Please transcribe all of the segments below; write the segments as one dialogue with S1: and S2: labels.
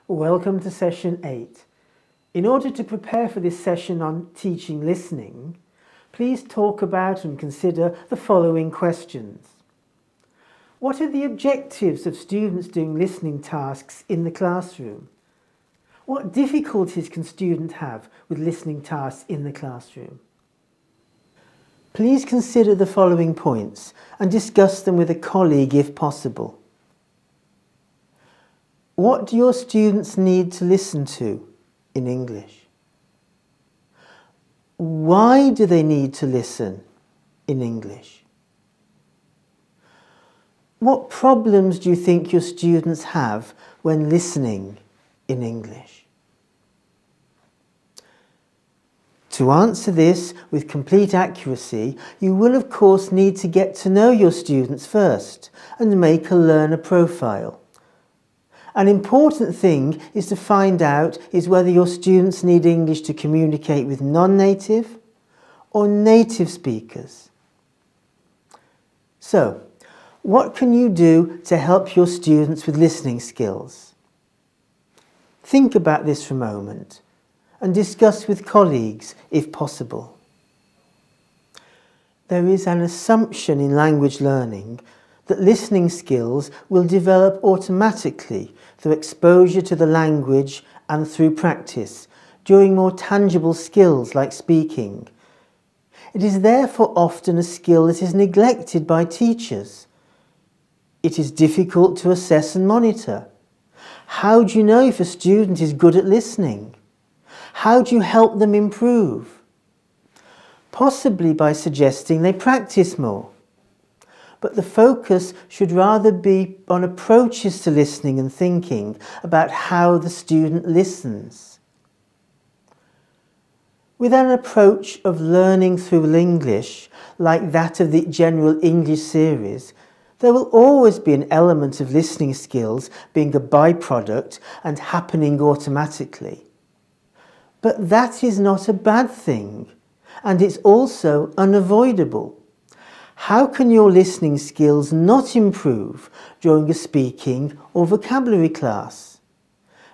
S1: Welcome to session 8. In order to prepare for this session on teaching listening, please talk about and consider the following questions. What are the objectives of students doing listening tasks in the classroom? What difficulties can students have with listening tasks in the classroom? Please consider the following points and discuss them with a colleague if possible. What do your students need to listen to in English? Why do they need to listen in English? What problems do you think your students have when listening in English? To answer this with complete accuracy, you will of course need to get to know your students first and make a learner profile. An important thing is to find out whether your students need English to communicate with non-native or native speakers. So, what can you do to help your students with listening skills? Think about this for a moment and discuss with colleagues if possible. There is an assumption in language learning that listening skills will develop automatically through exposure to the language and through practice, during more tangible skills like speaking. It is therefore often a skill that is neglected by teachers. It is difficult to assess and monitor. How do you know if a student is good at listening? How do you help them improve? Possibly by suggesting they practice more. But the focus should rather be on approaches to listening and thinking about how the student listens. With an approach of learning through English, like that of the General English series, there will always be an element of listening skills being a byproduct and happening automatically. But that is not a bad thing, and it's also unavoidable. How can your listening skills not improve during a speaking or vocabulary class?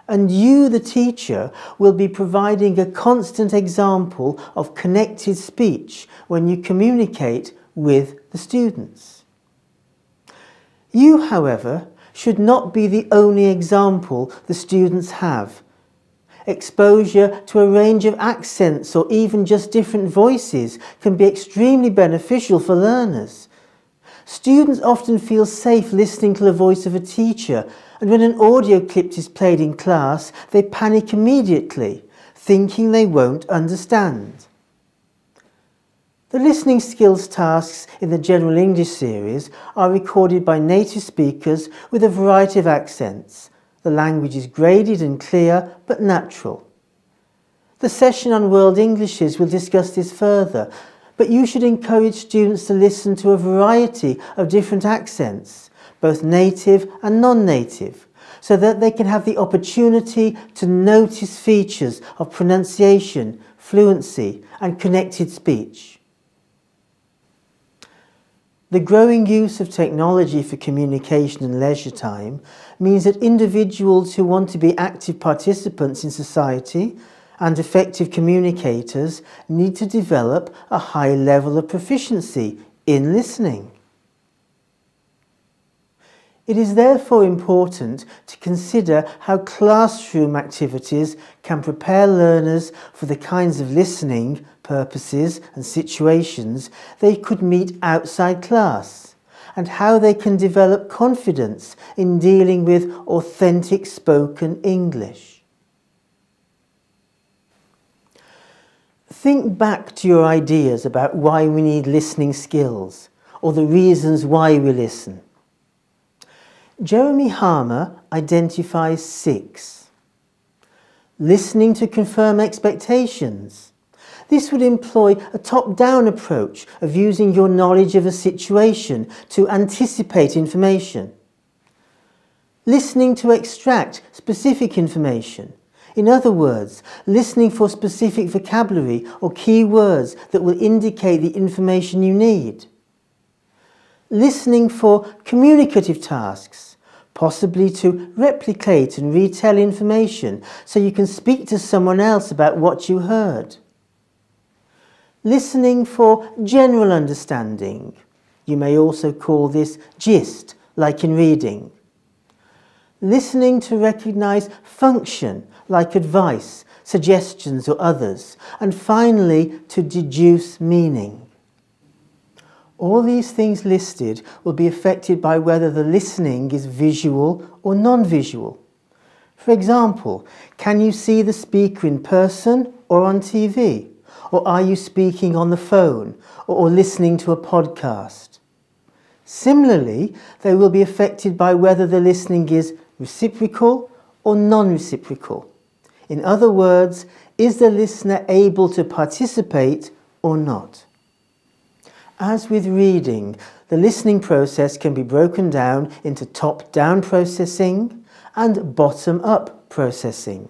S1: And you, the teacher, will be providing a constant example of connected speech when you communicate with the students. You, however, should not be the only example the students have. Exposure to a range of accents or even just different voices can be extremely beneficial for learners. Students often feel safe listening to the voice of a teacher, and when an audio clip is played in class, they panic immediately, thinking they won't understand. The listening skills tasks in the General English series are recorded by native speakers with a variety of accents. The language is graded and clear, but natural. The session on World Englishes will discuss this further, but you should encourage students to listen to a variety of different accents, both native and non-native, so that they can have the opportunity to notice features of pronunciation, fluency, and connected speech. The growing use of technology for communication and leisure time means that individuals who want to be active participants in society and effective communicators need to develop a high level of proficiency in listening. It is therefore important to consider how classroom activities can prepare learners for the kinds of listening purposes and situations they could meet outside class, and how they can develop confidence in dealing with authentic spoken English. Think back to your ideas about why we need listening skills, or the reasons why we listen. Jeremy Harmer identifies 6. Listening to confirm expectations. This would employ a top-down approach of using your knowledge of a situation to anticipate information. Listening to extract specific information. In other words, listening for specific vocabulary or key words that will indicate the information you need. Listening for communicative tasks, possibly to replicate and retell information so you can speak to someone else about what you heard. Listening for general understanding. You may also call this gist, like in reading. Listening to recognise function, like advice, suggestions or others. And finally, to deduce meaning. All these things listed will be affected by whether the listening is visual or non-visual. For example, can you see the speaker in person or on TV? Or are you speaking on the phone or listening to a podcast? Similarly, they will be affected by whether the listening is reciprocal or non-reciprocal. In other words, is the listener able to participate or not? As with reading, the listening process can be broken down into top-down processing and bottom-up processing.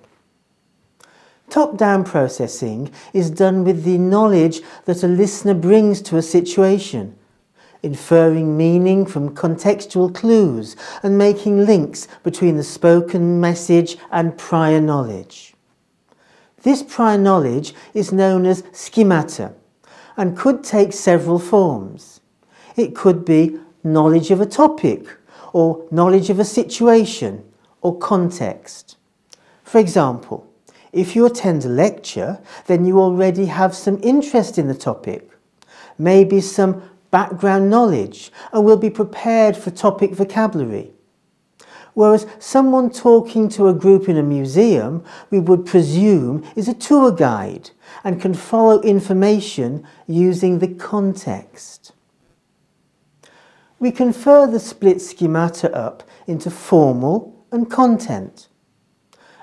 S1: Top-down processing is done with the knowledge that a listener brings to a situation, inferring meaning from contextual clues and making links between the spoken message and prior knowledge. This prior knowledge is known as schemata and could take several forms. It could be knowledge of a topic or knowledge of a situation or context. For example, if you attend a lecture, then you already have some interest in the topic, maybe some background knowledge, and will be prepared for topic vocabulary. Whereas someone talking to a group in a museum, we would presume is a tour guide and can follow information using the context. We can further split schemata up into formal and content.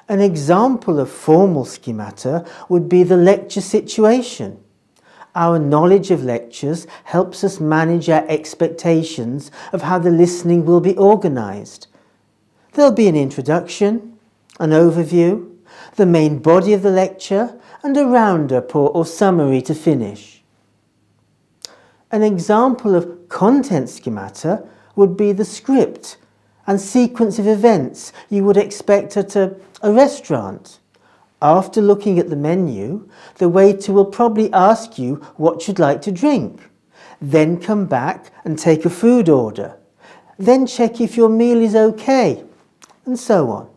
S1: An example of formal schemata would be the lecture situation. Our knowledge of lectures helps us manage our expectations of how the listening will be organised. There'll be an introduction, an overview, the main body of the lecture, and a roundup or summary to finish. An example of content schemata would be the script and sequence of events you would expect at a restaurant. After looking at the menu, the waiter will probably ask you what you'd like to drink, then come back and take a food order, then check if your meal is okay, and so on.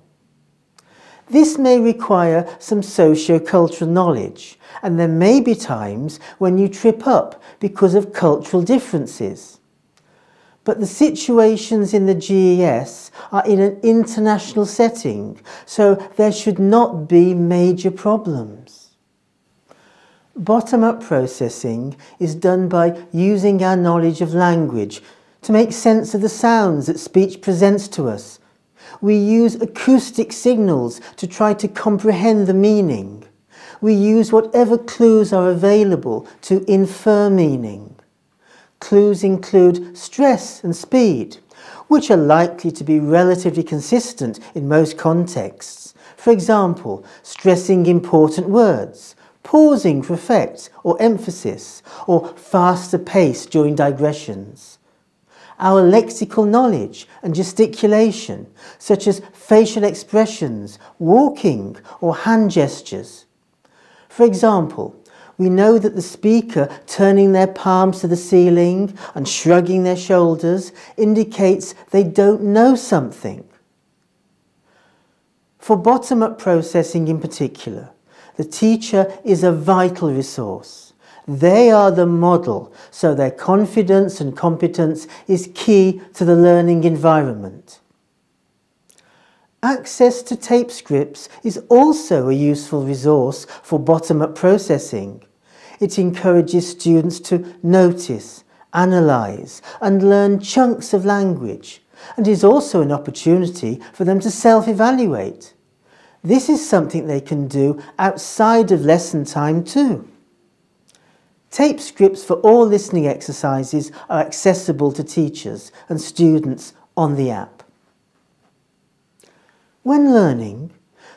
S1: This may require some socio-cultural knowledge, and there may be times when you trip up because of cultural differences. But the situations in the GES are in an international setting, so there should not be major problems. Bottom-up processing is done by using our knowledge of language to make sense of the sounds that speech presents to us. We use acoustic signals to try to comprehend the meaning. We use whatever clues are available to infer meaning. Clues include stress and speed, which are likely to be relatively consistent in most contexts. For example, stressing important words, pausing for effect or emphasis, or faster pace during digressions. Our lexical knowledge and gesticulation, such as facial expressions, walking, or hand gestures. For example, we know that the speaker turning their palms to the ceiling and shrugging their shoulders indicates they don't know something. For bottom-up processing in particular, the teacher is a vital resource. They are the model, so their confidence and competence is key to the learning environment. Access to tape scripts is also a useful resource for bottom-up processing. It encourages students to notice, analyse and learn chunks of language, and is also an opportunity for them to self-evaluate. This is something they can do outside of lesson time too. Tape scripts for all listening exercises are accessible to teachers and students on the app. When learning,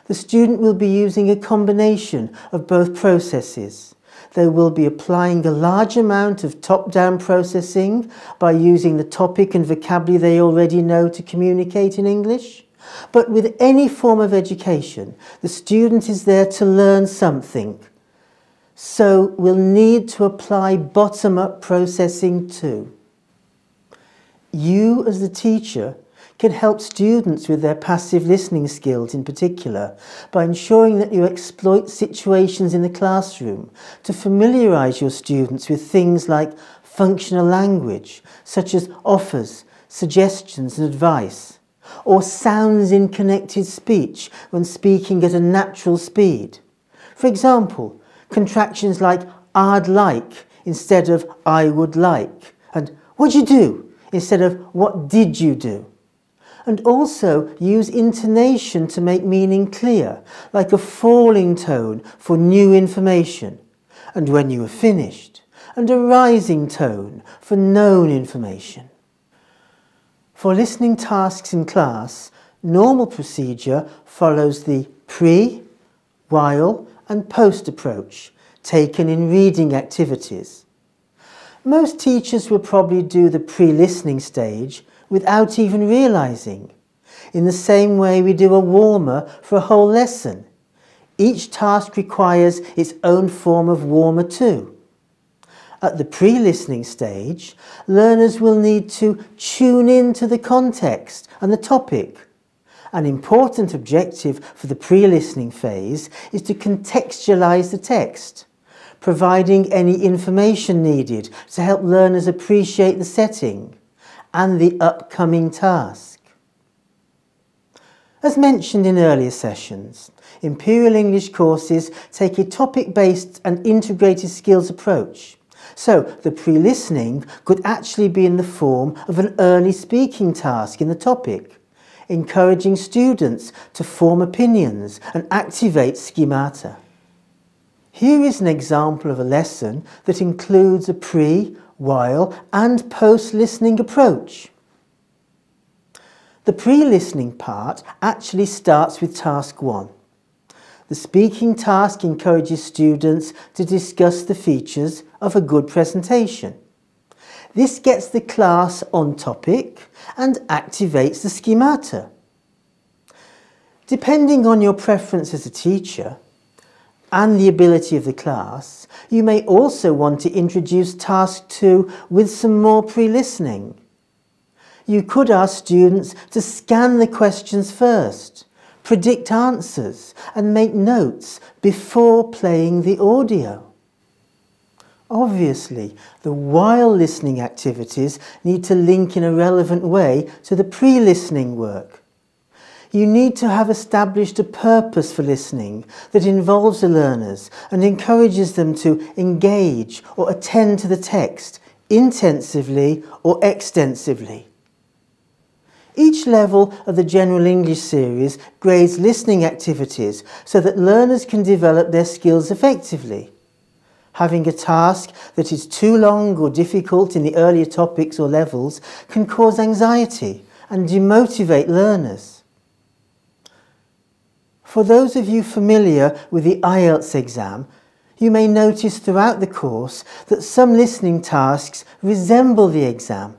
S1: the student will be using a combination of both processes, They will be applying a large amount of top-down processing by using the topic and vocabulary they already know to communicate in English. But with any form of education, the student is there to learn something. So we'll need to apply bottom-up processing too. You, as the teacher, can help students with their passive listening skills in particular by ensuring that you exploit situations in the classroom to familiarise your students with things like functional language, such as offers, suggestions and advice, or sounds in connected speech when speaking at a natural speed. For example, contractions like I'd like instead of I would like, and what'd you do instead of what did you do? And also use intonation to make meaning clear, like a falling tone for new information, and when you are finished, and a rising tone for known information. For listening tasks in class, normal procedure follows the pre, while and post approach taken in reading activities. Most teachers will probably do the pre-listening stage without even realising. In the same way we do a warmer for a whole lesson. Each task requires its own form of warmer too. At the pre-listening stage, learners will need to tune in to the context and the topic. An important objective for the pre-listening phase is to contextualise the text, providing any information needed to help learners appreciate the setting and the upcoming task. As mentioned in earlier sessions, Imperial English courses take a topic-based and integrated skills approach. So the pre-listening could actually be in the form of an early speaking task in the topic, encouraging students to form opinions and activate schemata. Here is an example of a lesson that includes a pre, while and post-listening approach. The pre-listening part actually starts with task 1. The speaking task encourages students to discuss the features of a good presentation. This gets the class on topic and activates the schemata. Depending on your preference as a teacher and the ability of the class, you may also want to introduce task 2 with some more pre-listening. You could ask students to scan the questions first, predict answers and make notes before playing the audio. Obviously, the while listening activities need to link in a relevant way to the pre-listening work. You need to have established a purpose for listening that involves the learners and encourages them to engage or attend to the text intensively or extensively. Each level of the General English series grades listening activities so that learners can develop their skills effectively. Having a task that is too long or difficult in the earlier topics or levels can cause anxiety and demotivate learners. For those of you familiar with the IELTS exam, you may notice throughout the course that some listening tasks resemble the exam.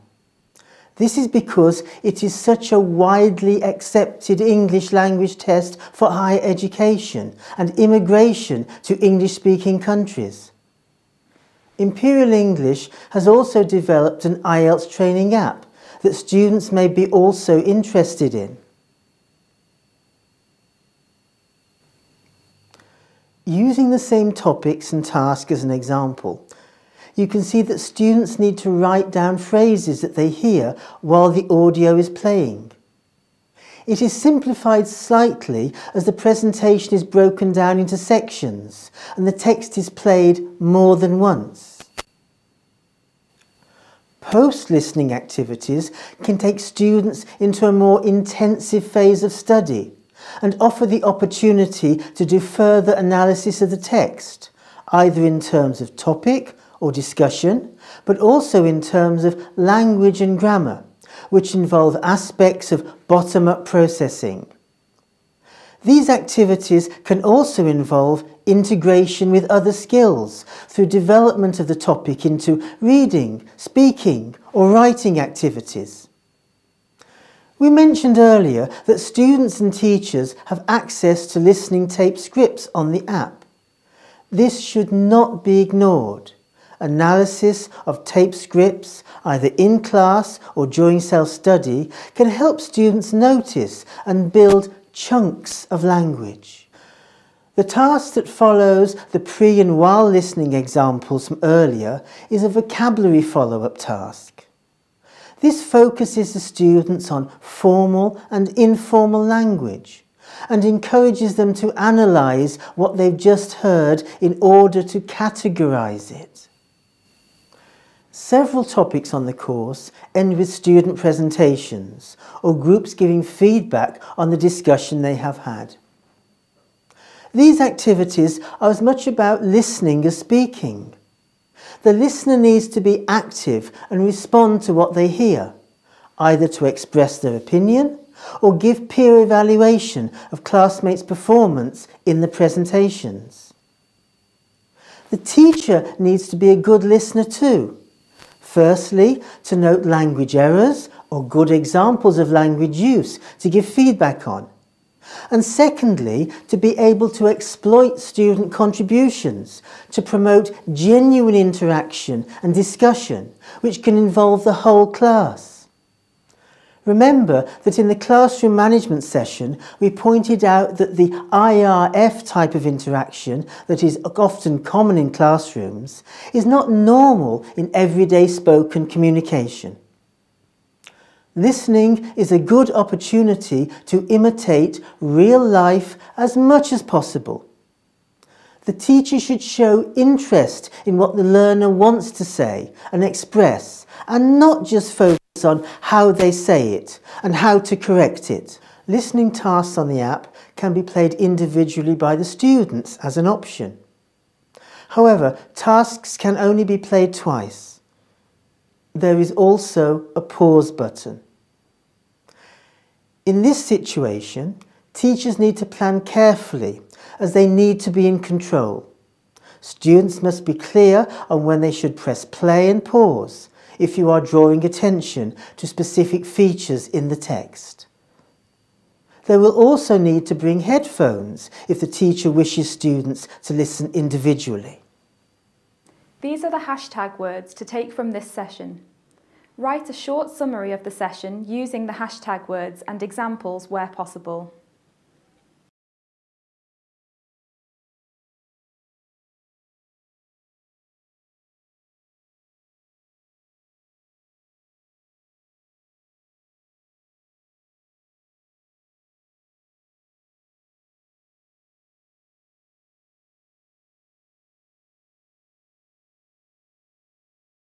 S1: This is because it is such a widely accepted English language test for higher education and immigration to English-speaking countries. Imperial English has also developed an IELTS Training App that students may be also interested in. Using the same topics and tasks as an example, you can see that students need to write down phrases that they hear while the audio is playing. It is simplified slightly as the presentation is broken down into sections and the text is played more than once. Post-listening activities can take students into a more intensive phase of study and offer the opportunity to do further analysis of the text, either in terms of topic or discussion, but also in terms of language and grammar, which involve aspects of bottom-up processing. These activities can also involve integration with other skills through development of the topic into reading, speaking or writing activities. We mentioned earlier that students and teachers have access to listening tape scripts on the app. This should not be ignored. Analysis of tape scripts, either in class or during self-study, can help students notice and build chunks of language. The task that follows the pre and while listening examples from earlier is a vocabulary follow-up task. This focuses the students on formal and informal language and encourages them to analyse what they've just heard in order to categorise it. Several topics on the course end with student presentations or groups giving feedback on the discussion they have had. These activities are as much about listening as speaking. The listener needs to be active and respond to what they hear, either to express their opinion or give peer evaluation of classmates' performance in the presentations. The teacher needs to be a good listener too. Firstly, to note language errors or good examples of language use to give feedback on. And secondly, to be able to exploit student contributions to promote genuine interaction and discussion, which can involve the whole class. Remember that in the classroom management session, we pointed out that the IRF type of interaction that is often common in classrooms is not normal in everyday spoken communication. Listening is a good opportunity to imitate real life as much as possible. The teacher should show interest in what the learner wants to say and express, and not just focus on how they say it and how to correct it. Listening tasks on the app can be played individually by the students as an option. However, tasks can only be played twice. There is also a pause button. In this situation, teachers need to plan carefully as they need to be in control. Students must be clear on when they should press play and pause if you are drawing attention to specific features in the text. They will also need to bring headphones if the teacher wishes students to listen individually.
S2: These are the hashtag words to take from this session. Write a short summary of the session using the hashtag words and examples where possible.